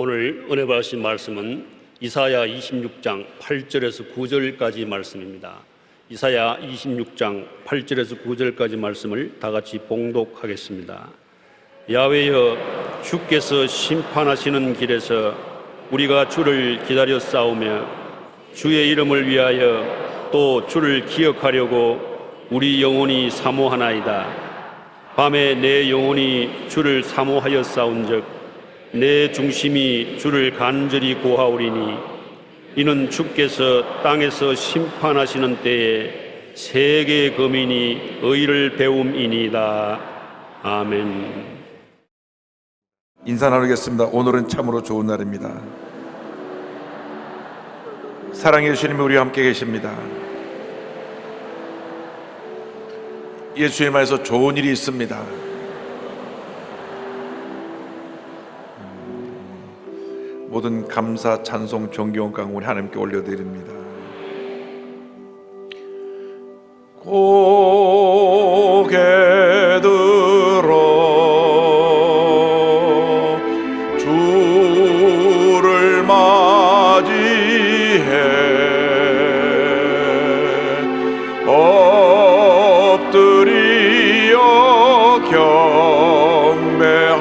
오늘 은혜 받으신 말씀은 이사야 26장 8절에서 9절까지 말씀입니다. 이사야 26장 8절에서 9절까지 말씀을 다 같이 봉독하겠습니다. 야훼여, 주께서 심판하시는 길에서 우리가 주를 기다려 싸우며 주의 이름을 위하여 또 주를 기억하려고 우리 영혼이 사모하나이다. 밤에 내 영혼이 주를 사모하여 싸운즉 내 중심이 주를 간절히 고하오리니 이는 주께서 땅에서 심판하시는 때에 세계의 거민이 의를 배움이니이다. 아멘. 인사 나누겠습니다. 오늘은 참으로 좋은 날입니다. 사랑의 주님이 우리와 함께 계십니다. 예수님 안에서 좋은 일이 있습니다. 모든 감사, 찬송, 존경, 강을 하나님께 올려드립니다. 고개 들어 주를 맞이해 엎드리어 경배하며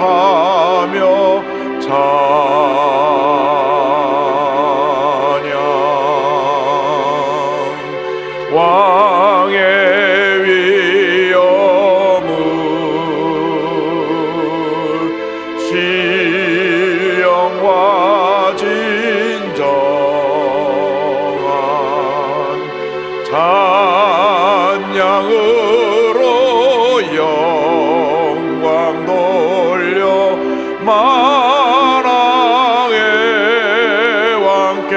왕의 위엄을 신령과 진정한 찬양으로 영광 돌려 만왕의 왕께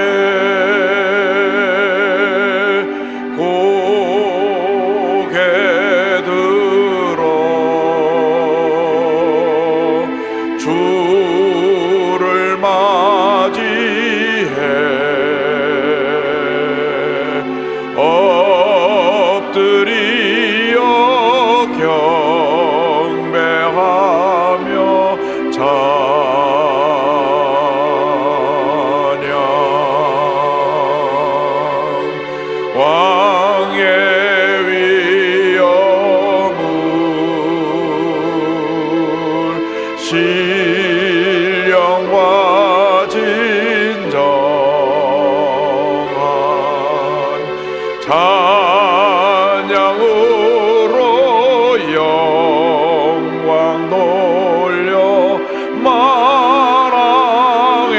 주를 맞이해 엎드리어 경배하며 찬양 왕의 위엄을 신령과 진정한 찬양으로 영광 돌려 만왕의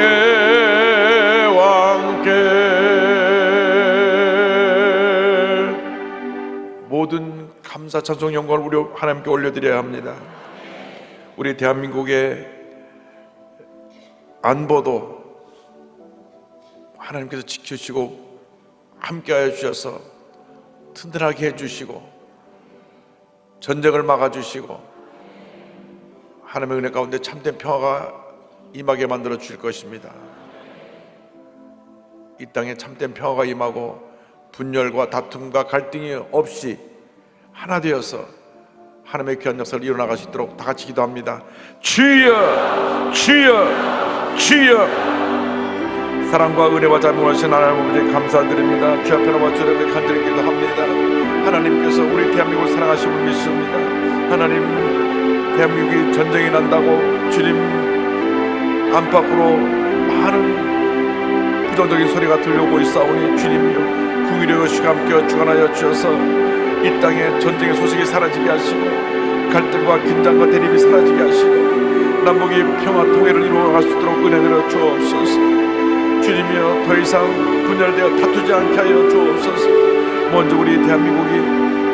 왕께 모든 감사, 찬송, 영광을 우리 하나님께 올려드려야 합니다. 우리 대한민국의 안보도 하나님께서 지켜주시고 함께하여 주셔서 든든하게 해주시고 전쟁을 막아주시고 하나님의 은혜 가운데 참된 평화가 임하게 만들어 주실 것입니다. 이 땅에 참된 평화가 임하고 분열과 다툼과 갈등이 없이 하나 되어서 하나님의 귀한 역사를 일어나갈 수 있도록 다 같이 기도합니다. 주여, 주여, 주여. 사랑과 은혜와 자비하신 하나님 아버지 감사드립니다. 주 앞에 나와 주님께 간절히 기도합니다. 하나님께서 우리 대한민국을 사랑하심을 믿습니다. 하나님, 대한민국이 전쟁이 난다고 주님 안팎으로 많은 부정적인 소리가 들려오고 있사오니 주님이여 궁일의 의식과 함께 주관하여 주셔서 이 땅에 전쟁의 소식이 사라지게 하시고 갈등과 긴장과 대립이 사라지게 하시고 남북이 평화 통일을 이루어갈 수 있도록 은혜 내려 주옵소서. 주님이여 더 이상 분열되어 다투지 않게 하여 주옵소서. 먼저 우리 대한민국이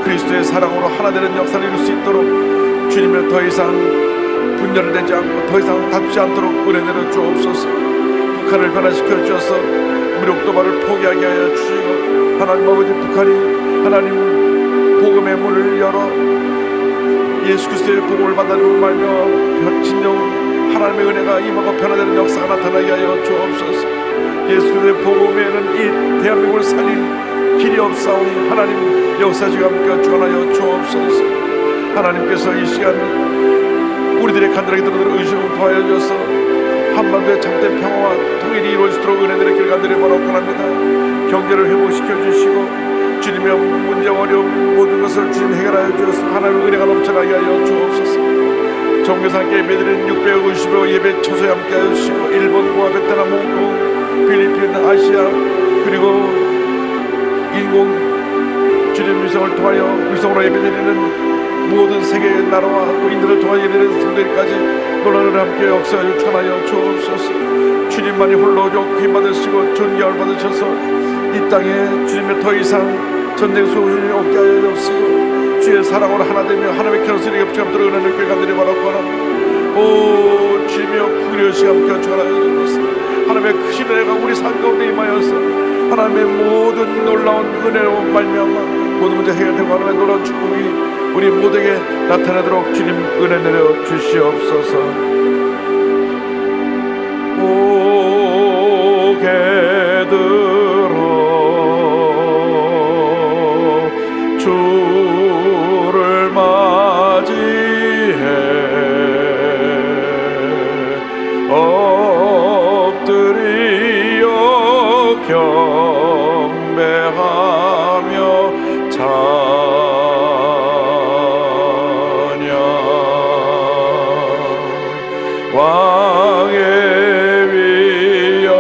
그리스도의 사랑으로 하나 되는 역사를 이룰 수 있도록 주님이여 더 이상 분열되지 않고 더 이상 다투지 않도록 은혜 내려 주옵소서. 북한을 변화시켜 주셔서 무력 도발을 포기하게 하여 주시고 하나님 아버지 북한이 하나님 복음의 문을 열어 예수 그리스도의 복음을 받아들고 말며 진정 하나님의 은혜가 임하고 변화되는 역사가 나타나게 하여 주옵소서. 예수 그리스도의 복음에는 이 대한민국을 살릴 길이 없사오니 하나님 역사주가 함께 주관하여 주옵소서. 하나님께서 이 시간 우리들의 간절하게 들어들 의심을 도하여 주셔서 한반도의 참된 평화와 통일이 이루어지도록 은혜들의 길가들을 바라옵니다. 경제를 회복시켜 주시고 주님의 문제와 어려움 모든 것을 주님 해결하여 주셔서 하나님의 은혜가 넘쳐나게 하여 주옵소서. 정교사 함께 예배드리는 650여 예배 처소에 함께 하여 주시고 일본과 베트남, 홍콩, 필리핀, 아시아 그리고 인공 주님 위성을 통하여 위성으로 예배드리는 모든 세계의 나라와 또 인도를 통하여 예배드리는 성도들까지 놀라는 함께 역사하여 전하여 주옵소서. 주님만이 홀로 욕임 받으시고 존경을 받으셔서 이 땅에 주님의 더 이상 전쟁 소용이 없게 하여 주옵시고 주의 사랑으로 하나 되며 하나님의 결실이 겹쳐가도록 은혜를 교회가들이 바라거나 오 주님이여 구려시 함께 전하여 주옵소서. 하나님의 크신 은혜가 우리 삶 가운데 임하여서 하나님의 모든 놀라운 은혜로 말미암아 모든 문제 해결되고 하나님의 놀라운 축복이 우리 모두에게 나타나도록 주님 은혜 내려 주시옵소서. 고개 들어 주를 맞이해 엎드리어 경배하며 왕의 위엄을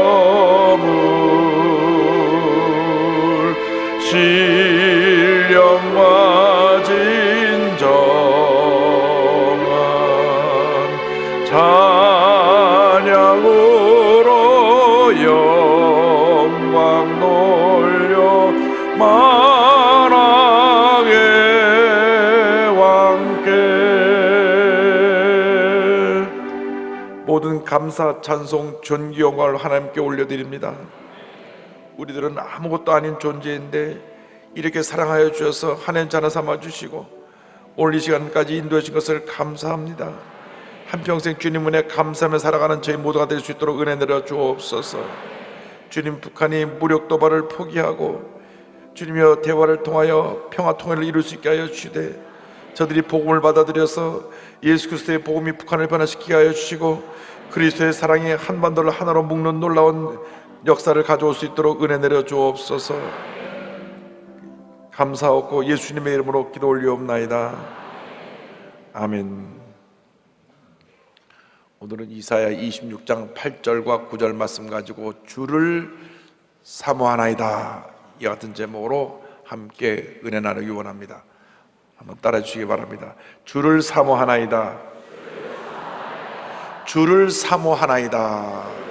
신령과 진정한 찬양으로 영광 돌려 만왕의 왕께 모든 감사, 찬송, 존귀, 영광을 하나님께 올려드립니다. 우리들은 아무것도 아닌 존재인데 이렇게 사랑하여 주셔서 하나님 자나 삼아 주시고 오늘 이 시간까지 인도해 주신 것을 감사합니다. 한평생 주님 은혜 감사하며 살아가는 저희 모두가 될 수 있도록 은혜 내려 주옵소서. 주님, 북한이 무력 도발을 포기하고 주님여 대화를 통하여 평화 통일을 이룰 수 있게 하여 주시되 저들이 복음을 받아들여서 예수 그리스도의 복음이 북한을 변화시키게 하여 주시고 그리스도의 사랑이 한반도를 하나로 묶는 놀라운 역사를 가져올 수 있도록 은혜 내려 주옵소서. 감사하고 예수님의 이름으로 기도 올리옵나이다. 아멘. 오늘은 이사야 26장 8절과 9절 말씀 가지고 주를 사모하나이다 이 같은 제목으로 함께 은혜 나누기 원합니다. 한번 따라해 주시기 바랍니다. 주를 사모하나이다. 주를 사모하나이다.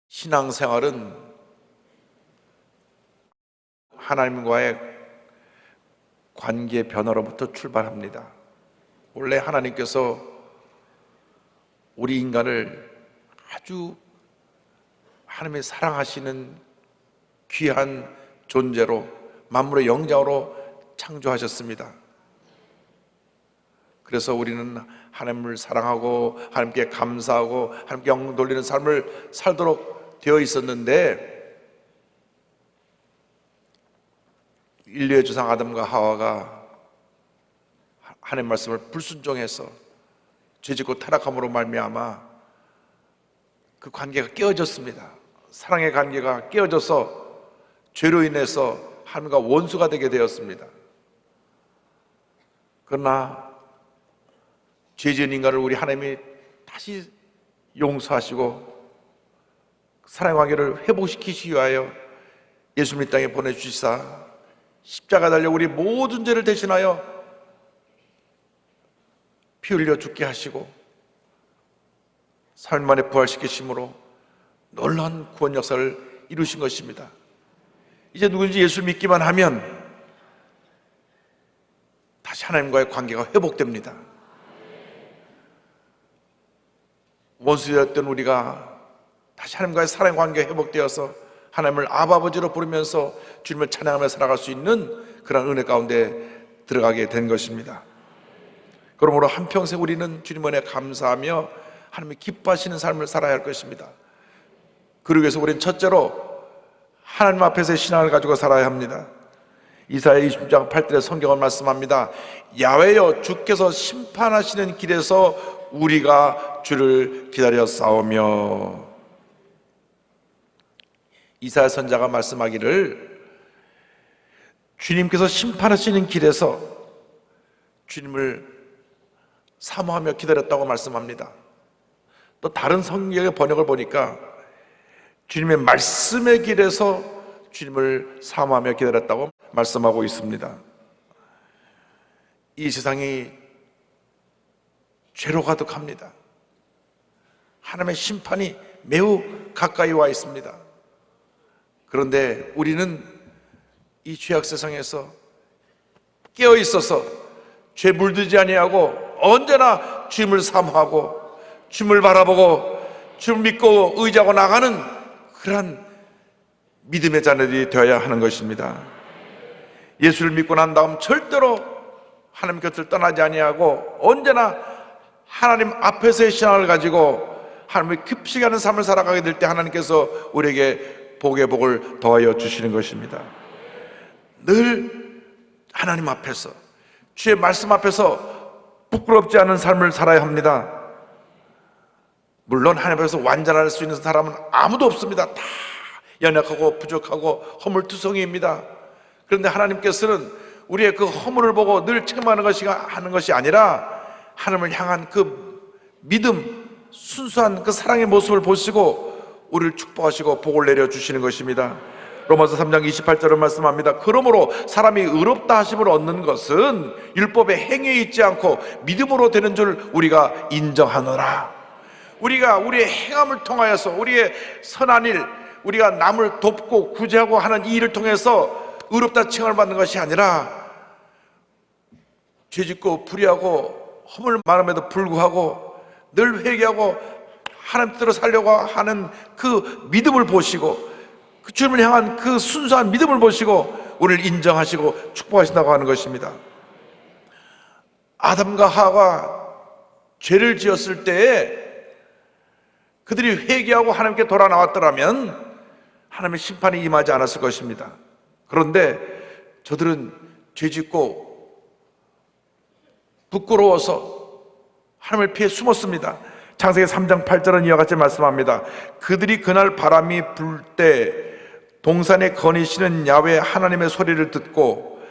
신앙생활은 하나님과의 관계 변화로부터 출발합니다. 원래 하나님께서 우리 인간을 아주 하나님의 사랑하시는 귀한 존재로 만물의 영장으로 창조하셨습니다. 그래서 우리는 하나님을 사랑하고 하나님께 감사하고 하나님께 영광 돌리는 삶을 살도록 되어 있었는데 인류의 조상 아담과 하와가 하나님 말씀을 불순종해서 죄짓고 타락함으로 말미암아 그 관계가 깨어졌습니다. 사랑의 관계가 깨어져서 죄로 인해서 하나님과 원수가 되게 되었습니다. 그러나 죄 지은 인간을 우리 하나님이 다시 용서하시고 사랑의 관계를 회복시키시기 위하여 예수님 이 땅에 보내주시사 십자가 달려 우리 모든 죄를 대신하여 피 흘려 죽게 하시고 3일 만에 부활시키심으로 놀라운 구원 역사를 이루신 것입니다. 이제 누군지 예수를 믿기만 하면 다시 하나님과의 관계가 회복됩니다. 원수되었던 우리가 다시 하나님과의 사랑의 관계가 회복되어서 하나님을 아버지로 부르면서 주님을 찬양하며 살아갈 수 있는 그런 은혜 가운데 들어가게 된 것입니다. 그러므로 한평생 우리는 주님 은혜에 감사하며 하나님이 기뻐하시는 삶을 살아야 할 것입니다. 그러기 위해서 우리는 첫째로 하나님 앞에서의 신앙을 가지고 살아야 합니다. 이사야 26장 8절에 성경은 말씀합니다. 야훼여 주께서 심판하시는 길에서 우리가 주를 기다려 싸우며. 이사야 선자가 말씀하기를 주님께서 심판하시는 길에서 주님을 사모하며 기다렸다고 말씀합니다. 또 다른 성경의 번역을 보니까 주님의 말씀의 길에서 주님을 사모하며 기다렸다고 말씀하고 있습니다. 이 세상이 죄로 가득합니다. 하나님의 심판이 매우 가까이 와 있습니다. 그런데 우리는 이 죄악 세상에서 깨어 있어서 죄 물들지 아니하고 언제나 주님을 사모하고 주님을 바라보고 주님을 믿고 의지하고 나가는 그러한 믿음의 자녀들이 되어야 하는 것입니다. 예수를 믿고 난 다음 절대로 하나님 곁을 떠나지 아니하고 언제나 하나님 앞에서의 신앙을 가지고 하나님을 깊이 가는 삶을 살아가게 될 때 하나님께서 우리에게 복의 복을 더하여 주시는 것입니다. 늘 하나님 앞에서 주의 말씀 앞에서 부끄럽지 않은 삶을 살아야 합니다. 물론 하나님 앞에서 완전할 수 있는 사람은 아무도 없습니다. 다 연약하고 부족하고 허물투성이입니다. 그런데 하나님께서는 우리의 그 허물을 보고 늘 책망하는 것이 아니라 하나님을 향한 그 믿음, 순수한 그 사랑의 모습을 보시고 우리를 축복하시고 복을 내려주시는 것입니다. 로마서 3장 28절은 말씀합니다. 그러므로 사람이 의롭다 하심을 얻는 것은 율법의 행위에 있지 않고 믿음으로 되는 줄 우리가 인정하노라. 우리가 우리의 행함을 통하여서 우리의 선한 일, 우리가 남을 돕고 구제하고 하는 이 일을 통해서 의롭다 칭함을 받는 것이 아니라 죄짓고 불의하고 허물 많음에도 불구하고 늘 회개하고 하나님 뜻대로 살려고 하는 그 믿음을 보시고 그 주님을 향한 그 순수한 믿음을 보시고 우리를 인정하시고 축복하신다고 하는 것입니다. 아담과 하와가 죄를 지었을 때에 그들이 회개하고 하나님께 돌아 나왔더라면 하나님의 심판이 임하지 않았을 것입니다. 그런데 저들은 죄짓고 부끄러워서 하나님을 피해 숨었습니다. 창세기 3장 8절은 이와 같이 말씀합니다. 그들이 그날 바람이 불 때 동산에 거니시는 야훼 하나님의 소리를 듣고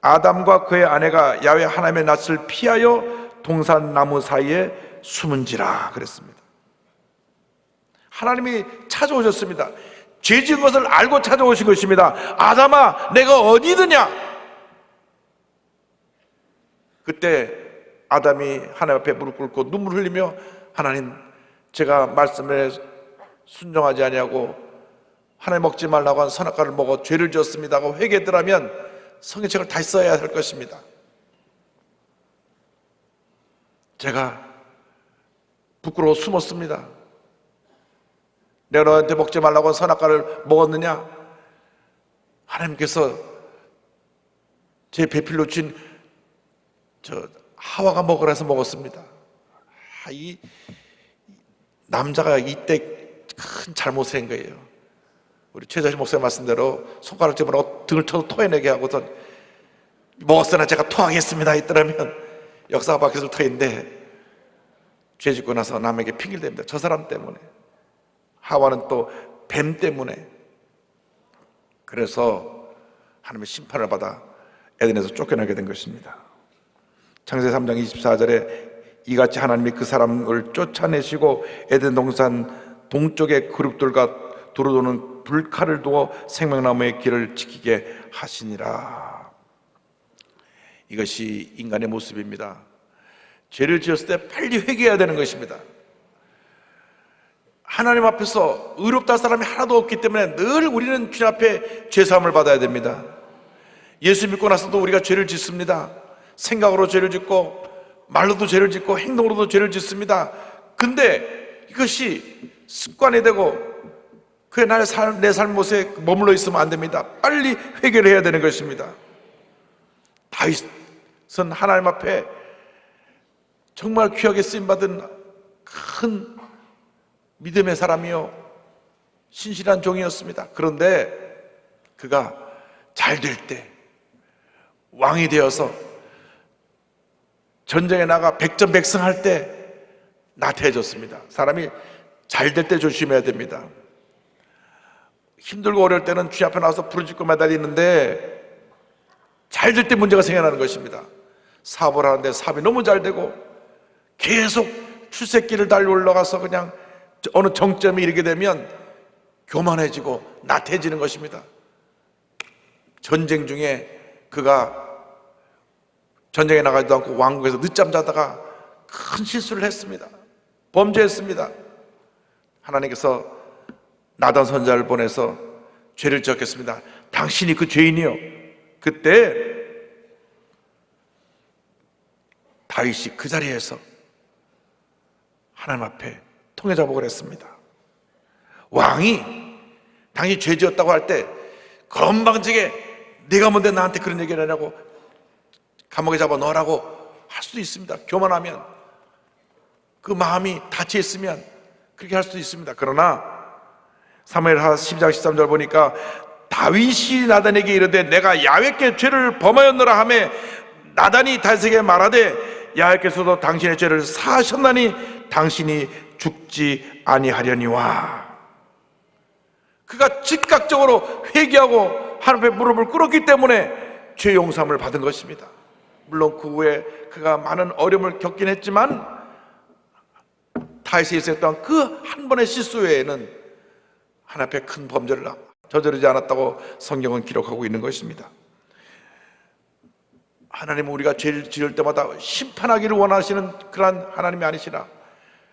아담과 그의 아내가 야훼 하나님의 낯을 피하여 동산 나무 사이에 숨은지라 그랬습니다. 하나님이 찾아오셨습니다. 죄 지은 것을 알고 찾아오신 것입니다. 아담아, 내가 어디 있느냐? 그때 아담이 하나님 앞에 무릎 꿇고 눈물 흘리며 하나님, 제가 말씀에 순종하지 아니하고 하나님 먹지 말라고 한 선악과를 먹어 죄를 지었습니다 하고 회개했더라면 성경책을 다시 써야 할 것입니다. 제가 부끄러워 숨었습니다. 내가 너한테 먹지 말라고 한 선악과를 먹었느냐? 하나님께서 제 배필로 친 하와가 먹으라 해서 먹었습니다. 이 남자가 이때 큰 잘못을 한 거예요. 우리 최자실 목사님 말씀대로 손가락 집어넣어 등을 쳐서 토해내게 하고서 먹었으나 제가 토하겠습니다 했더라면 역사가 바뀌었을 터인데 죄 짓고 나서 남에게 핑계를 댑니다. 저 사람 때문에. 하와는 또 뱀 때문에. 그래서 하나님의 심판을 받아 에덴에서 쫓겨나게 된 것입니다. 창세기 3장 24절에 이같이 하나님이 그 사람을 쫓아내시고 에덴 동산 동쪽의 그룹들과 두루도는 불칼을 두어 생명나무의 길을 지키게 하시니라. 이것이 인간의 모습입니다. 죄를 지었을 때 빨리 회개해야 되는 것입니다. 하나님 앞에서 의롭다 할 사람이 하나도 없기 때문에 늘 우리는 주님 앞에 죄사함을 받아야 됩니다. 예수 믿고 나서도 우리가 죄를 짓습니다. 생각으로 죄를 짓고 말로도 죄를 짓고 행동으로도 죄를 짓습니다. 근데 이것이 습관이 되고 그게 내 삶 모습에 머물러 있으면 안 됩니다. 빨리 회개를 해야 되는 것입니다. 다윗은 하나님 앞에 정말 귀하게 쓰임받은 큰 믿음의 사람이요 신실한 종이었습니다. 그런데 그가 잘 될 때 왕이 되어서 전쟁에 나가 백전백승할 때 나태해졌습니다. 사람이 잘 될 때 조심해야 됩니다. 힘들고 어려울 때는 주님 앞에 나와서 부르짖고 매달리는데 잘 될 때 문제가 생겨나는 것입니다. 사업을 하는데 사업이 너무 잘 되고 계속 출세길을 달려 올라가서 그냥 어느 정점에 이르게 되면 교만해지고 나태해지는 것입니다. 전쟁 중에 그가 전쟁에 나가지도 않고 왕국에서 늦잠 자다가 큰 실수를 했습니다. 범죄했습니다. 하나님께서 나단 선지자를 보내서 죄를 지었겠습니다. 당신이 그 죄인이요. 그때 다윗이 그 자리에서 하나님 앞에 통회자복을 했습니다. 왕이 당신이 죄 지었다고 할 때 건방지게 내가 뭔데 나한테 그런 얘기를 하냐고 감옥에 잡아 넣으라고 할 수도 있습니다. 교만하면, 그 마음이 닫혀 있으면 그렇게 할 수도 있습니다. 그러나 사무엘하 12장 13절 보니까 다윗이 나단에게 이르되 내가 야훼께 죄를 범하였노라 하매 나단이 다윗에게 말하되 야훼께서도 당신의 죄를 사하셨나니 당신이 죽지 아니하려니와. 그가 즉각적으로 회개하고 하나님 앞에 무릎을 꿇었기 때문에 죄 용서함을 받은 것입니다. 물론 그 후에 그가 많은 어려움을 겪긴 했지만 다윗이 있었던 그 한 번의 실수 외에는 하나님 앞에 큰 범죄를 저지르지 않았다고 성경은 기록하고 있는 것입니다. 하나님은 우리가 죄를 지을 때마다 심판하기를 원하시는 그러한 하나님이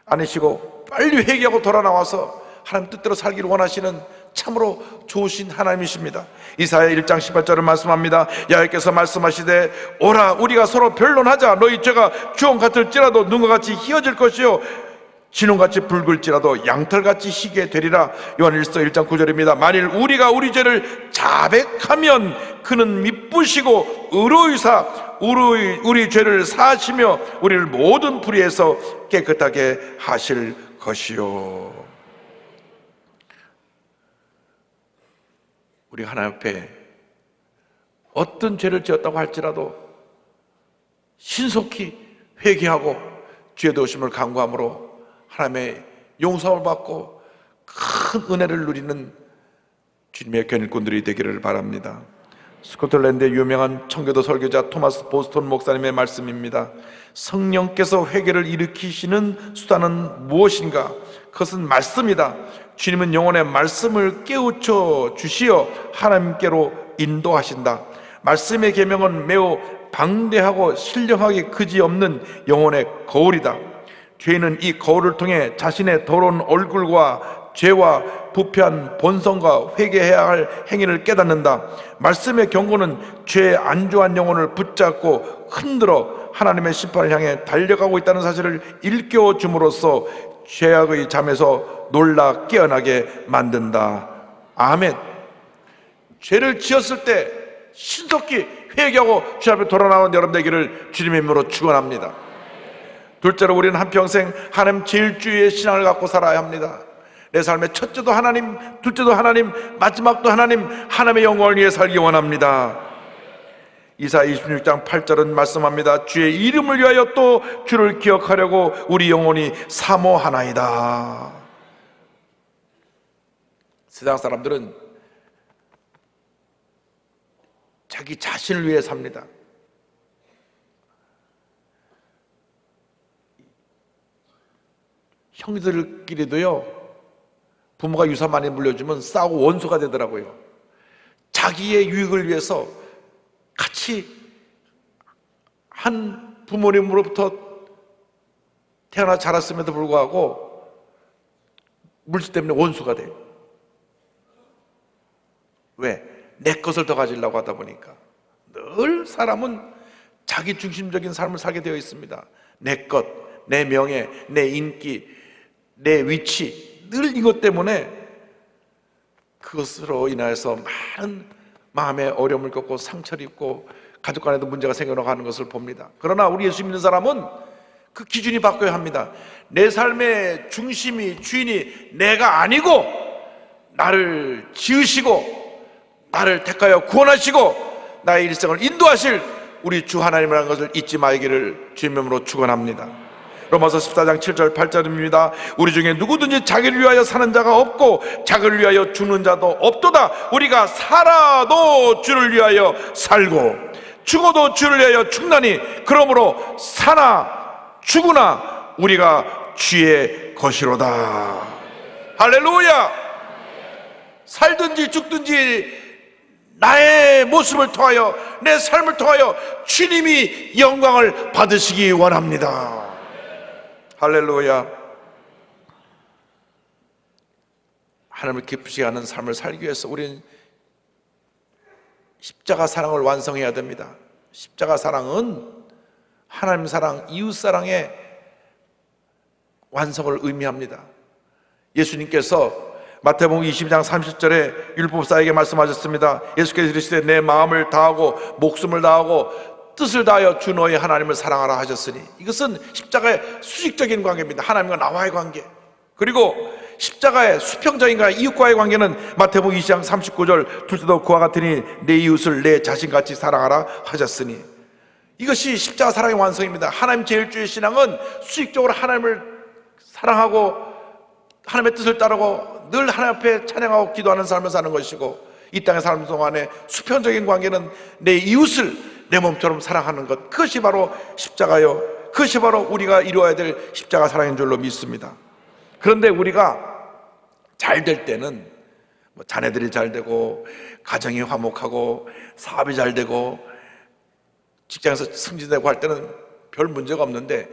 아니시고 빨리 회개하고 돌아 나와서 하나님 뜻대로 살기를 원하시는 참으로 좋으신 하나님이십니다. 이사야 1장 18절을 말씀합니다. 야훼께서 말씀하시되 오라 우리가 서로 변론하자. 너희 죄가 주홍 같을지라도 눈과 같이 희어질 것이요 진홍같이 붉을지라도 양털같이 희게 되리라. 요한일서 1장 9절입니다. 만일 우리가 우리 죄를 자백하면 그는 미쁘시고 의로이사 우리 죄를 사하시며 우리를 모든 불의에서 깨끗하게 하실 것이요. 우리 하나님 앞에 어떤 죄를 지었다고 할지라도 신속히 회개하고 죄 도심을 간구함으로 하나님의 용서를 받고 큰 은혜를 누리는 주님의 견일꾼들이 되기를 바랍니다. 스코틀랜드의 유명한 청교도 설교자 토마스 보스턴 목사님의 말씀입니다. 성령께서 회개를 일으키시는 수단은 무엇인가? 그것은 말씀이다. 주님은 영혼의 말씀을 깨우쳐 주시어 하나님께로 인도하신다. 말씀의 계명은 매우 방대하고 신령하기 그지없는 영혼의 거울이다. 죄인은 이 거울을 통해 자신의 더러운 얼굴과 죄와 부패한 본성과 회개해야 할 행위를 깨닫는다. 말씀의 경고는 죄에 안주한 영혼을 붙잡고 흔들어 하나님의 심판을 향해 달려가고 있다는 사실을 일깨워 줌으로써 죄악의 잠에서 놀라 깨어나게 만든다. 아멘. 죄를 지었을 때 신속히 회개하고 주 앞에 돌아 나온 여러분 되기를 주님의 이름으로 축원합니다. 둘째로 우리는 한평생 하나님 제일주의의 신앙을 갖고 살아야 합니다. 내 삶의 첫째도 하나님, 둘째도 하나님, 마지막도 하나님, 하나님의 영광을 위해 살기 원합니다. 이사야 26장 8절은 말씀합니다. 주의 이름을 위하여 또 주를 기억하려고 우리 영혼이 사모하나이다. 세상 사람들은 자기 자신을 위해 삽니다. 형제들끼리도요, 부모가 유산 많이 물려주면 싸우고 원수가 되더라고요. 자기의 유익을 위해서 같이 한 부모님으로부터 태어나 자랐음에도 불구하고 물질 때문에 원수가 돼요. 왜? 내 것을 더 가지려고 하다 보니까. 늘 사람은 자기 중심적인 삶을 살게 되어 있습니다. 내 것, 내 명예, 내 인기, 내 위치, 늘 이것 때문에 그것으로 인하여서 많은 마음의 어려움을 겪고 상처를 입고 가족 간에도 문제가 생겨나가는 것을 봅니다. 그러나 우리 예수 믿는 사람은 그 기준이 바뀌어야 합니다. 내 삶의 중심이, 주인이 내가 아니고 나를 지으시고 나를 택하여 구원하시고 나의 일생을 인도하실 우리 주 하나님이라는 것을 잊지 말기를 주님의 이름으로 축원합니다. 로마서 14장 7절 8절입니다. 우리 중에 누구든지 자기를 위하여 사는 자가 없고 자기를 위하여 죽는 자도 없도다. 우리가 살아도 주를 위하여 살고 죽어도 주를 위하여 죽나니 그러므로 사나 죽으나 우리가 주의 것이로다. 할렐루야. 살든지 죽든지 나의 모습을 통하여 내 삶을 통하여 주님이 영광을 받으시기 원합니다. 할렐루야. 하나님을 기쁘시게 하는 삶을 살기 위해서 우리는 십자가 사랑을 완성해야 됩니다. 십자가 사랑은 하나님 사랑, 이웃 사랑의 완성을 의미합니다. 예수님께서 마태복음 20장 30절에 율법사에게 말씀하셨습니다. 예수께서 이르시되 내 마음을 다하고 목숨을 다하고 뜻을 다하여 주 너의 하나님을 사랑하라 하셨으니, 이것은 십자가의 수직적인 관계입니다. 하나님과 나와의 관계. 그리고 십자가의 수평적인 관계, 이웃과의 관계는 마태복음 20장 39절 둘째도 그와 같으니 내 이웃을 내 자신같이 사랑하라 하셨으니, 이것이 십자가 사랑의 완성입니다. 하나님 제일주의 신앙은 수직적으로 하나님을 사랑하고 하나님의 뜻을 따르고 늘 하나님 앞에 찬양하고 기도하는 삶을 사는 것이고, 이 땅에 사는 동안에 수평적인 관계는 내 이웃을 내 몸처럼 사랑하는 것, 그것이 바로 십자가요, 그것이 바로 우리가 이루어야 될 십자가 사랑인 줄로 믿습니다. 그런데 우리가 잘 될 때는 자녀들이 잘 되고 가정이 화목하고 사업이 잘 되고 직장에서 승진되고 할 때는 별 문제가 없는데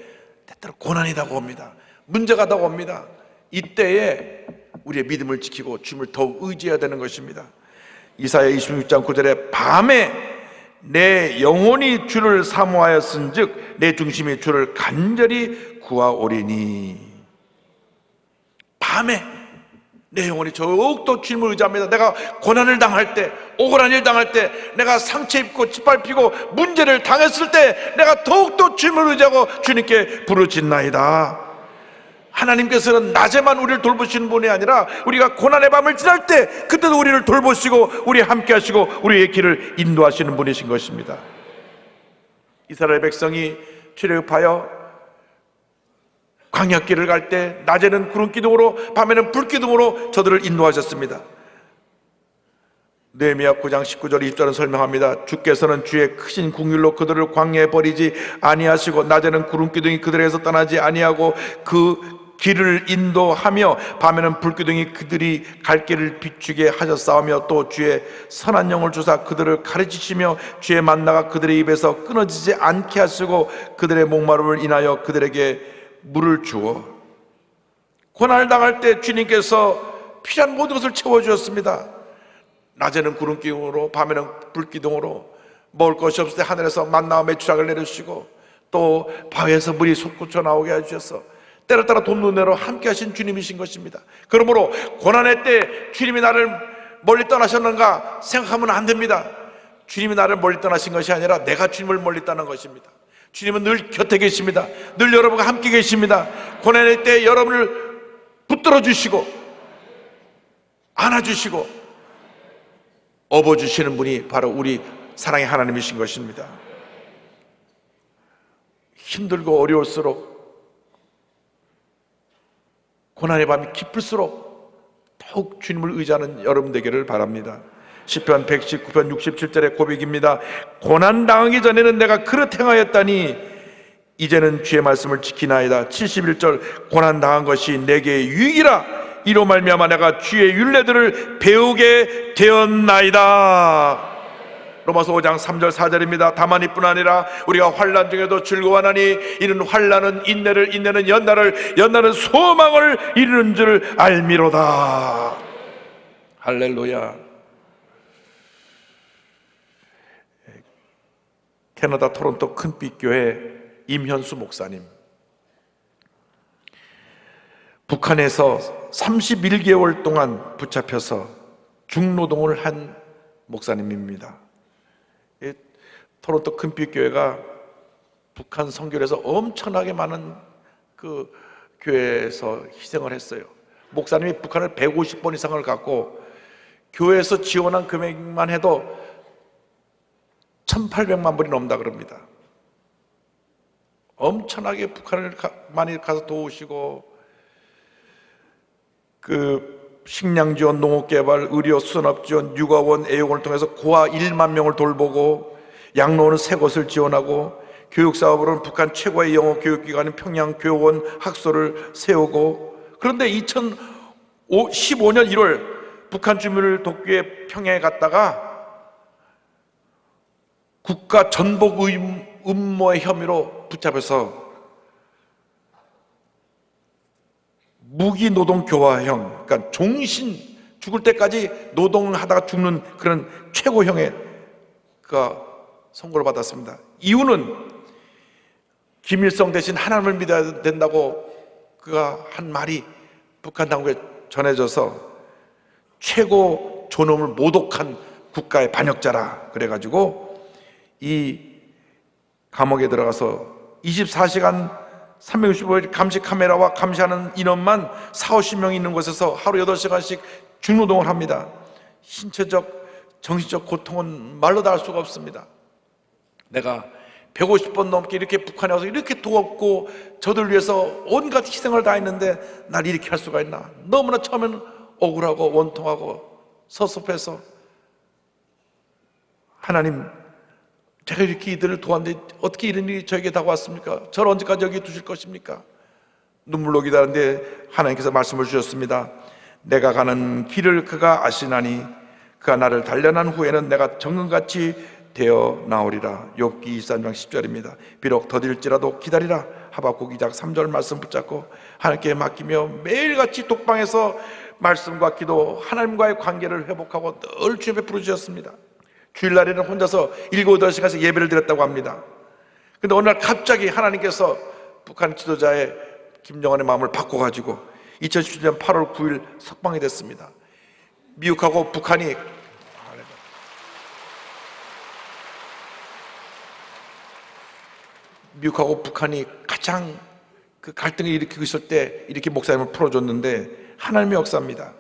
때때로 고난이다고 옵니다. 문제가 다 옵니다. 이때에 우리의 믿음을 지키고 주님을 더욱 의지해야 되는 것입니다. 이사야 26장 9절에 밤에 내 영혼이 주를 사모하였은즉 내 중심이 주를 간절히 구하오리니, 밤에 내 영혼이 더욱더 주님을 의지합니다. 내가 고난을 당할 때, 억울한 일 당할 때, 내가 상처 입고 짓밟히고 문제를 당했을 때 내가 더욱더 주님을 의지하고 주님께 부르짖나이다. 하나님께서는 낮에만 우리를 돌보시는 분이 아니라 우리가 고난의 밤을 지날 때 그때도 우리를 돌보시고 우리 함께 하시고 우리의 길을 인도하시는 분이신 것입니다. 이스라엘 백성이 출애굽하여 광야길을 갈 때 낮에는 구름 기둥으로 밤에는 불 기둥으로 저들을 인도하셨습니다. 느헤미야 9장 19절 20절은 설명합니다. 주께서는 주의 크신 긍휼로 그들을 광야에 버리지 아니하시고 낮에는 구름 기둥이 그들에게서 떠나지 아니하고 그 길을 인도하며 밤에는 불기둥이 그들이 갈 길을 비추게 하셨사오며 또 주의 선한 영을 주사 그들을 가르치시며 주의 만나가 그들의 입에서 끊어지지 않게 하시고 그들의 목마름을 인하여 그들에게 물을 주어, 고난을 당할 때 주님께서 필요한 모든 것을 채워주셨습니다. 낮에는 구름 기둥으로 밤에는 불 기둥으로 먹을 것이 없을 때 하늘에서 만나와 메추락을 내려주시고 또 바위에서 물이 솟구쳐 나오게 해주셔서 때를 따라 돕는 대로 함께 하신 주님이신 것입니다. 그러므로 고난의 때 주님이 나를 멀리 떠나셨는가 생각하면 안 됩니다. 주님이 나를 멀리 떠나신 것이 아니라 내가 주님을 멀리 떠난 것입니다. 주님은 늘 곁에 계십니다. 늘 여러분과 함께 계십니다. 고난의 때 여러분을 붙들어 주시고 안아주시고 업어주시는 분이 바로 우리 사랑의 하나님이신 것입니다. 힘들고 어려울수록, 고난의 밤이 깊을수록 더욱 주님을 의지하는 여러분 되기를 바랍니다. 시편 119편 67절의 고백입니다. 고난 당하기 전에는 내가 그릇 행하였다니 이제는 주의 말씀을 지키나이다. 71절 고난 당한 것이 내게 유익이라 이로 말미암아 내가 주의 율례들을 배우게 되었나이다. 로마서 5장 3절 4절입니다. 다만 이뿐 아니라 우리가 환난 중에도 즐거워하나니 이는 환난은 인내를, 인내는 연단을, 연단은 소망을 이루는 줄 알미로다. 할렐루야. 캐나다 토론토 큰빛교회 임현수 목사님, 북한에서 31개월 동안 붙잡혀서 중노동을 한 목사님입니다. 토론토 큰빛교회가 북한 선교에서 엄청나게 많은 그 교회에서 희생을 했어요. 목사님이 북한을 150번 이상을 갔고 교회에서 지원한 금액만 해도 1800만 불이 넘다 그럽니다. 엄청나게 북한을 많이 가서 도우시고, 그 식량 지원, 농업 개발, 의료, 수산업 지원, 육아원, 애용을 통해서 고아 1만 명을 돌보고, 양로원은 새 곳을 지원하고, 교육 사업으로는 북한 최고의 영어 교육기관인 평양 교원 학소를 세우고. 그런데 2015년 1월 북한 주민을 돕기 위해 평양에 갔다가 국가 전복 음모의 혐의로 붙잡혀서 무기노동 교화형, 그러니까 종신, 죽을 때까지 노동하다가 죽는 그런 최고형의 선고를 받았습니다. 이유는 김일성 대신 하나님을 믿어야 된다고 그가 한 말이 북한 당국에 전해져서 최고 존엄을 모독한 국가의 반역자라 그래가지고 이 감옥에 들어가서 24시간 365일 감시 카메라와 감시하는 인원만 40~50명 있는 곳에서 하루 8시간씩 중노동을 합니다. 신체적, 정신적 고통은 말로 다 할 수가 없습니다. 내가 150번 넘게 이렇게 북한에 와서 이렇게 도왔고 저들 위해서 온갖 희생을 다 했는데 날 이렇게 할 수가 있나. 너무나 처음에는 억울하고 원통하고 섭섭해서, 하나님, 제가 이렇게 이들을 도왔는데 어떻게 이런 일이 저에게 다가왔습니까? 저를 언제까지 여기 두실 것입니까? 눈물로 기다렸는데 하나님께서 말씀을 주셨습니다. 내가 가는 길을 그가 아시나니 그가 나를 단련한 후에는 내가 정금같이 되어 나오리라. 욥기 23장 10절입니다. 비록 더딜지라도 기다리라. 하박국 2장 3절 말씀 붙잡고 하나님께 맡기며 매일같이 독방에서 말씀과 기도, 하나님과의 관계를 회복하고 늘 주님 앞에 부르짖었습니다. 주일날에는 혼자서 7~8시간씩 예배를 드렸다고 합니다. 그런데 어느 날 갑자기 하나님께서 북한 지도자의 김정은의 마음을 바꿔가지고 2017년 8월 9일 석방이 됐습니다. 미국하고 북한이 가장 그 갈등을 일으키고 있을 때 이렇게 목사님을 풀어줬는데 하나님의 역사입니다.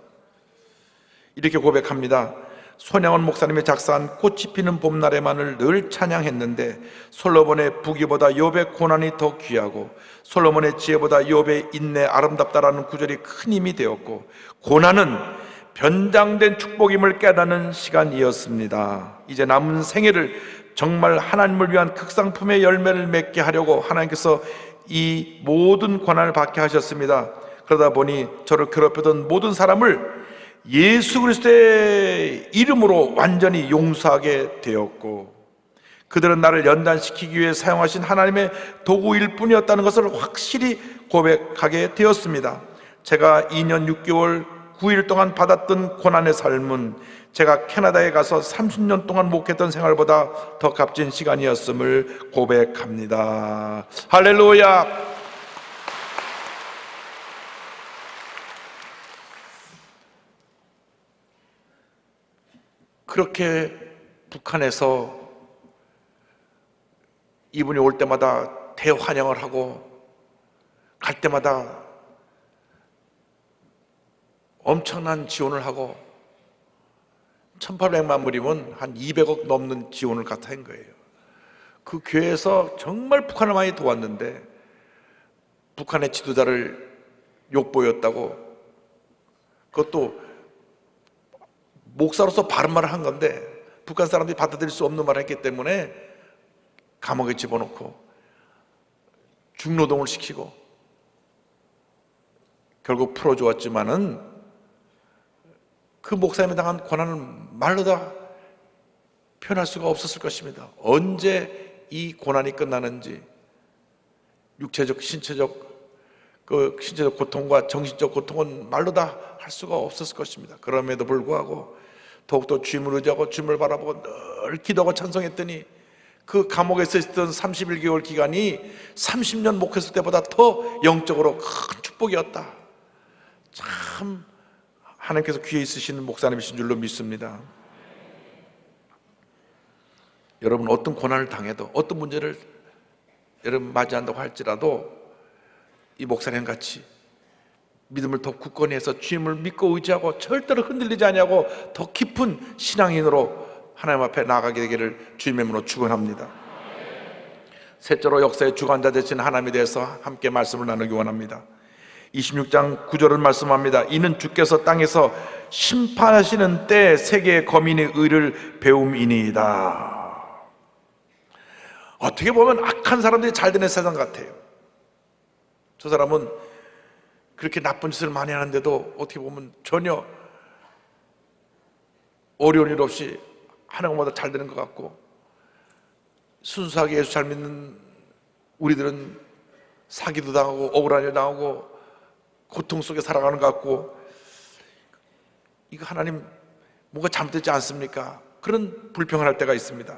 이렇게 고백합니다. 손양원 목사님이 작사한 꽃이 피는 봄날에만을 늘 찬양했는데 솔로몬의 부귀보다 욥의 고난이 더 귀하고 솔로몬의 지혜보다 욥의 인내 아름답다라는 구절이 큰 힘이 되었고, 고난은 변장된 축복임을 깨닫는 시간이었습니다. 이제 남은 생애를 정말 하나님을 위한 극상품의 열매를 맺게 하려고 하나님께서 이 모든 고난을 받게 하셨습니다. 그러다 보니 저를 괴롭히던 모든 사람을 예수 그리스도의 이름으로 완전히 용서하게 되었고, 그들은 나를 연단시키기 위해 사용하신 하나님의 도구일 뿐이었다는 것을 확실히 고백하게 되었습니다. 제가 2년 6개월 9일 동안 받았던 고난의 삶은 제가 캐나다에 가서 30년 동안 목했던 생활보다 더 값진 시간이었음을 고백합니다. 할렐루야! 그렇게 북한에서 이분이 올 때마다 대환영을 하고 갈 때마다 엄청난 지원을 하고 1800만 불이면 한 200억 넘는 지원을 갖다 한 거예요. 그 교회에서 정말 북한을 많이 도왔는데 북한의 지도자를 욕보였다고, 그것도 목사로서 바른 말을 한 건데 북한 사람들이 받아들일 수 없는 말을 했기 때문에 감옥에 집어넣고 중노동을 시키고 결국 풀어주었지만은 그 목사님이 당한 고난은 말로 다 표현할 수가 없었을 것입니다. 언제 이 고난이 끝나는지, 육체적, 신체적 고통과 정신적 고통은 말로 다 할 수가 없었을 것입니다. 그럼에도 불구하고 더욱더 주님을 의지하고 주님을 바라보고 늘 기도하고 찬송했더니 그 감옥에서 있었던 31개월 기간이 30년 목했을 때보다 더 영적으로 큰 축복이었다. 참 하나님께서 귀에 있으시는 목사님이신 줄로 믿습니다. 여러분, 어떤 고난을 당해도, 어떤 문제를 여러분 맞이한다고 할지라도 이 목사님 같이 믿음을 더 굳건히 해서 주님을 믿고 의지하고 절대로 흔들리지 아니하고 더 깊은 신앙인으로 하나님 앞에 나아가게 되기를 주님의 이름으로 축원합니다. 셋째로 역사의 주관자 되신 하나님에 대해서 함께 말씀을 나누기 원합니다. 26장 9절을 말씀합니다. 이는 주께서 땅에서 심판하시는 때 세계의 거민의 의를 배움이니이다. 어떻게 보면 악한 사람들이 잘 되는 세상 같아요. 저 사람은 그렇게 나쁜 짓을 많이 하는데도 어떻게 보면 전혀 어려운 일 없이 하는 것마다 잘 되는 것 같고, 순수하게 예수 잘 믿는 우리들은 사기도 당하고 억울한 일 당하고 고통 속에 살아가는 것 같고, 이거 하나님 뭔가 잘못되지 않습니까? 그런 불평을 할 때가 있습니다.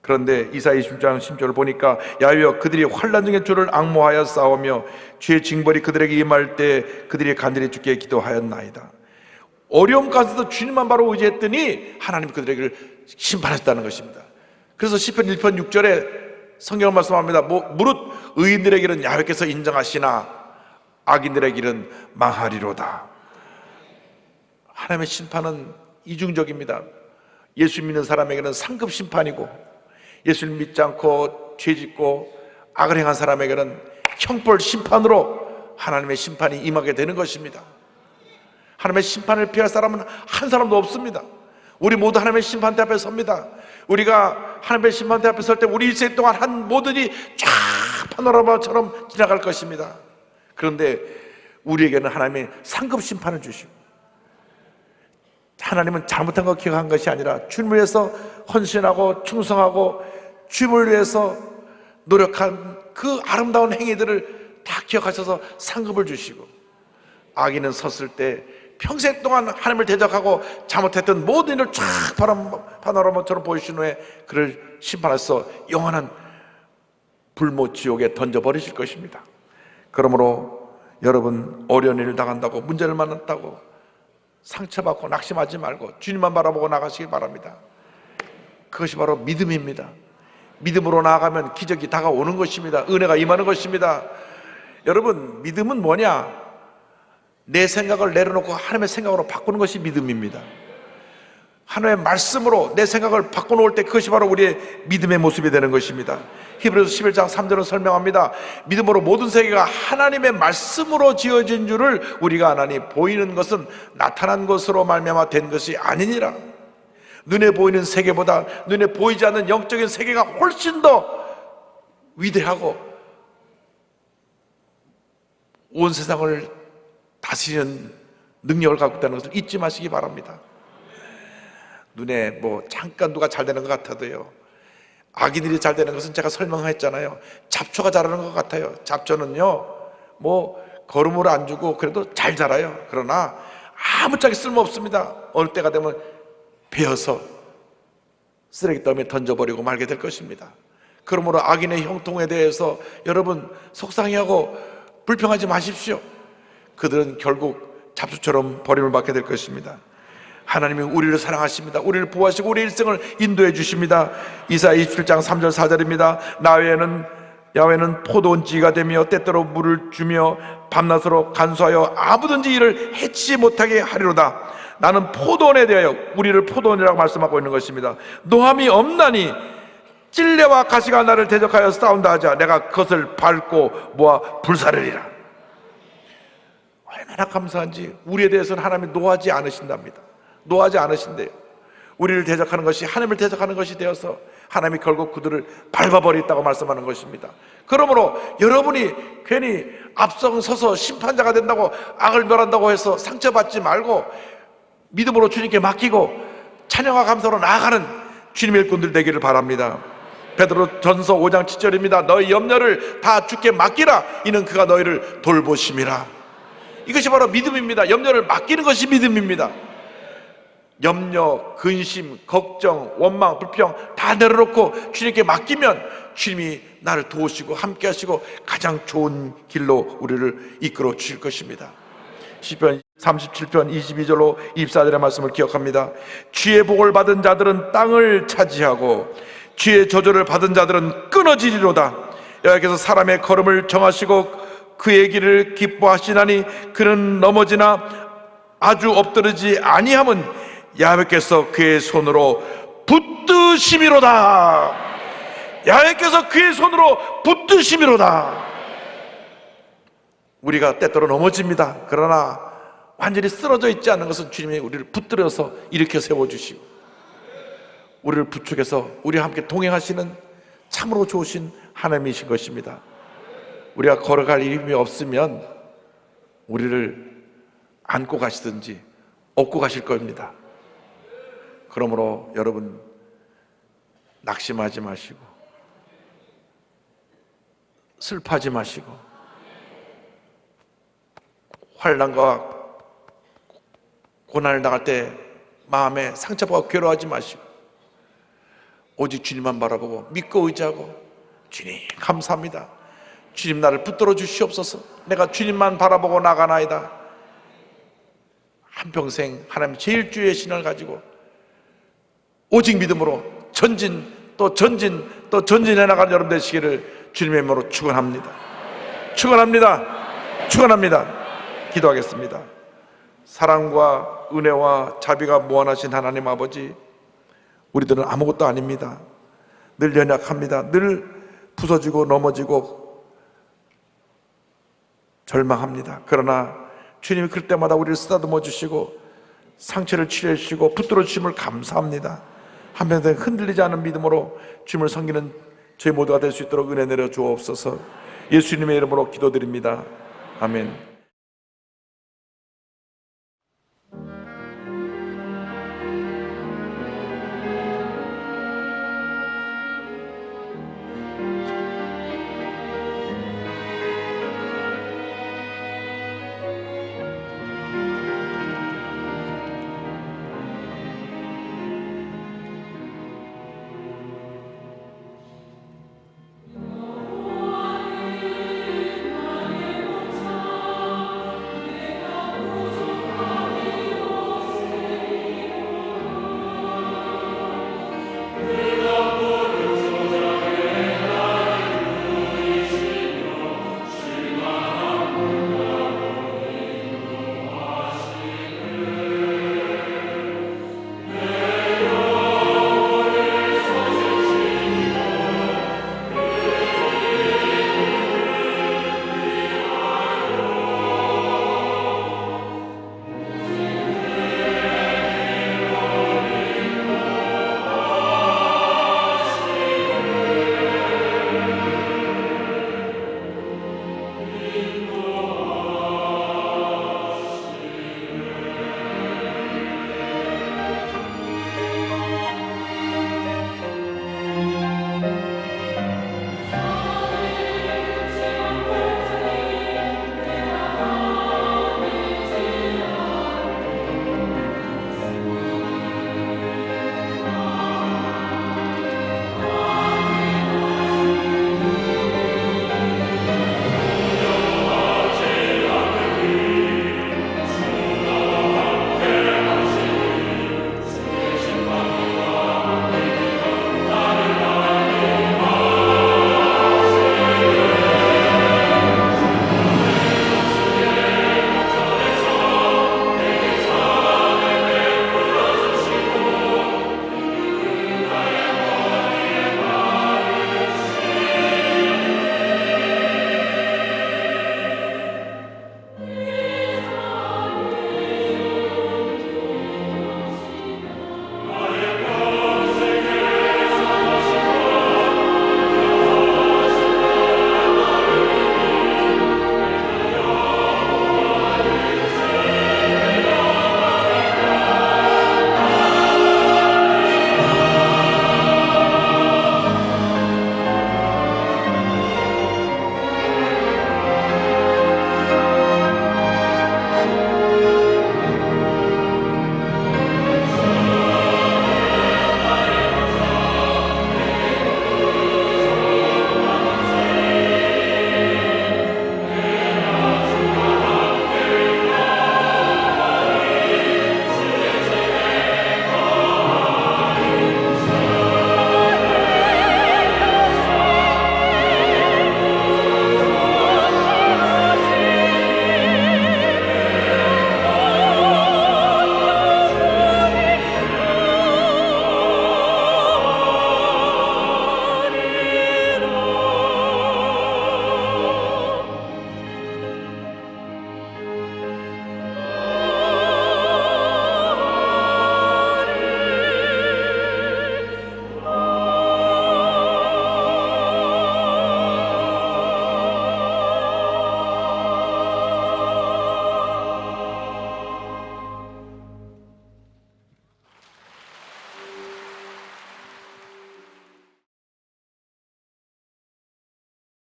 그런데 이사야 26장 10절을 보니까 야훼여 그들이 환난 중에 주를 앙모하여 싸우며 주의 징벌이 그들에게 임할 때 그들이 간절히 주께 기도하였나이다. 어려움 가운데도 주님만 바로 의지했더니 하나님 그들에게 심판하셨다는 것입니다. 그래서 시편 1편 6절에 성경을 말씀합니다. 무릇 의인들의 길은 야훼께서 인정하시나 악인들의 길은 망하리로다. 하나님의 심판은 이중적입니다. 예수 믿는 사람에게는 상급 심판이고, 예수를 믿지 않고 죄짓고 악을 행한 사람에게는 형벌 심판으로 하나님의 심판이 임하게 되는 것입니다. 하나님의 심판을 피할 사람은 한 사람도 없습니다. 우리 모두 하나님의 심판대 앞에 섭니다. 우리가 하나님의 심판대 앞에 설 때 우리 일생 동안 한 모든이 쫙 파노라마처럼 지나갈 것입니다. 그런데 우리에게는 하나님의 상급 심판을 주시고, 하나님은 잘못한 거 기억한 것이 아니라 주님을 위해서 헌신하고 충성하고 주님을 위해서 노력한 그 아름다운 행위들을 다 기억하셔서 상급을 주시고, 악인은 섰을 때 평생 동안 하나님을 대적하고 잘못했던 모든 일을 쫙 파노라마처럼 보이신 후에 그를 심판해서 영원한 불못 지옥에 던져버리실 것입니다. 그러므로 여러분, 어려운 일을 당한다고, 문제를 만났다고 상처받고 낙심하지 말고 주님만 바라보고 나가시기 바랍니다. 그것이 바로 믿음입니다. 믿음으로 나아가면 기적이 다가오는 것입니다. 은혜가 임하는 것입니다. 여러분, 믿음은 뭐냐? 내 생각을 내려놓고 하나님의 생각으로 바꾸는 것이 믿음입니다. 하나님의 말씀으로 내 생각을 바꿔놓을 때 그것이 바로 우리의 믿음의 모습이 되는 것입니다. 히브리서 11장 3절은 설명합니다. 믿음으로 모든 세계가 하나님의 말씀으로 지어진 줄을 우리가 아나니 보이는 것은 나타난 것으로 말미암아 된 것이 아니니라. 눈에 보이는 세계보다 눈에 보이지 않는 영적인 세계가 훨씬 더 위대하고 온 세상을 다스리는 능력을 갖고 있다는 것을 잊지 마시기 바랍니다. 눈에 잠깐 누가 잘 되는 것 같아도요, 악인들이 잘 되는 것은 제가 설명했잖아요. 잡초가 자라는 것 같아요. 잡초는요 거름을 안 주고 그래도 잘 자라요. 그러나 아무짝에 쓸모없습니다. 어느 때가 되면 베어서 쓰레기더미에 던져버리고 말게 될 것입니다. 그러므로 악인의 형통에 대해서 여러분 속상해하고 불평하지 마십시오. 그들은 결국 잡초처럼 버림을 받게 될 것입니다. 하나님이 우리를 사랑하십니다. 우리를 보호하시고 우리 일생을 인도해 주십니다. 이사야 27장 3절 4절입니다. 야훼는 포도원지가 되며 때때로 물을 주며 밤낮으로 간수하여 아무든지 이를 해치지 못하게 하리로다. 나는 포도원에 대하여, 우리를 포도원이라고 말씀하고 있는 것입니다. 노함이 없나니 찔레와 가시가 나를 대적하여 싸운다 하자 내가 그것을 밟고 모아 불사르리라. 얼마나 감사한지, 우리에 대해서는 하나님이 노하지 않으신답니다. 노하지 않으신대요. 우리를 대적하는 것이 하나님을 대적하는 것이 되어서 하나님이 결국 그들을 밟아버렸다고 말씀하는 것입니다. 그러므로 여러분이 괜히 앞서서 심판자가 된다고 악을 멸한다고 해서 상처받지 말고 믿음으로 주님께 맡기고 찬양과 감사로 나아가는 주님의 일꾼들 되기를 바랍니다. 베드로전서 5장 7절입니다. 너희 염려를 다 주께 맡기라. 이는 그가 너희를 돌보심이라. 이것이 바로 믿음입니다. 염려를 맡기는 것이 믿음입니다. 염려, 근심, 걱정, 원망, 불평 다 내려놓고 주님께 맡기면 주님이 나를 도우시고 함께 하시고 가장 좋은 길로 우리를 이끌어 주실 것입니다. 시편 37편 22절로 24절의 말씀을 기억합니다. 주의 복을 받은 자들은 땅을 차지하고 주의 저주를 받은 자들은 끊어지리로다. 여호와께서 사람의 걸음을 정하시고 그의 길을 기뻐하시나니 그는 넘어지나 아주 엎드르지 아니함은 야훼께서 그의 손으로 붙드심이로다. 야훼께서 그의 손으로 붙드심이로다. 우리가 때때로 넘어집니다. 그러나 완전히 쓰러져 있지 않은 것은 주님이 우리를 붙들어서 일으켜 세워주시고 우리를 부축해서 우리와 함께 동행하시는 참으로 좋으신 하나님이신 것입니다. 우리가 걸어갈 힘이 없으면 우리를 안고 가시든지 업고 가실 겁니다. 그러므로 여러분 낙심하지 마시고 슬퍼하지 마시고 환난과 고난을 당할 때 마음에 상처받고 괴로워하지 마시고 오직 주님만 바라보고 믿고 의지하고 주님 감사합니다. 주님 나를 붙들어 주시옵소서. 내가 주님만 바라보고 나가나이다. 한평생 하나님 제일 주의 신을 가지고 오직 믿음으로 전진 또 전진 또 전진해 나가는 여러분 되시기를 주님의 이름으로 축원합니다. 축원합니다. 축원합니다. 기도하겠습니다. 사랑과 은혜와 자비가 무한하신 하나님 아버지, 우리들은 아무것도 아닙니다. 늘 연약합니다. 늘 부서지고 넘어지고 절망합니다. 그러나 주님이 그럴 때마다 우리를 쓰다듬어 주시고 상처를 치료해 주시고 붙들어 주심을 감사합니다. 한평생 흔들리지 않은 믿음으로 주님을 섬기는 저희 모두가 될 수 있도록 은혜 내려 주옵소서. 예수님의 이름으로 기도드립니다. 아멘.